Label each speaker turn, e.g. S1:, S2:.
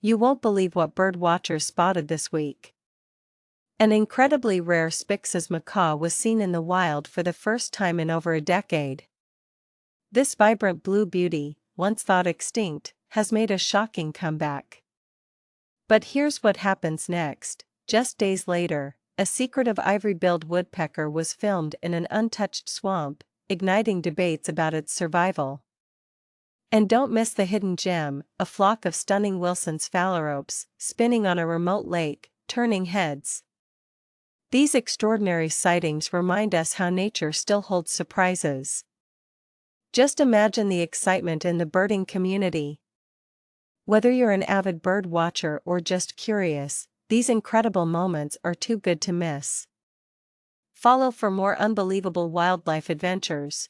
S1: You won't believe what birdwatchers spotted this week. An incredibly rare Spix's macaw was seen in the wild for the first time in over a decade. This vibrant blue beauty, once thought extinct, has made a shocking comeback. But here's what happens next. Just days later, a secretive ivory-billed woodpecker was filmed in an untouched swamp, igniting debates about its survival. And don't miss the hidden gem, a flock of stunning Wilson's phalaropes, spinning on a remote lake, turning heads. These extraordinary sightings remind us how nature still holds surprises. Just imagine the excitement in the birding community. Whether you're an avid bird watcher or just curious, these incredible moments are too good to miss. Follow for more unbelievable wildlife adventures.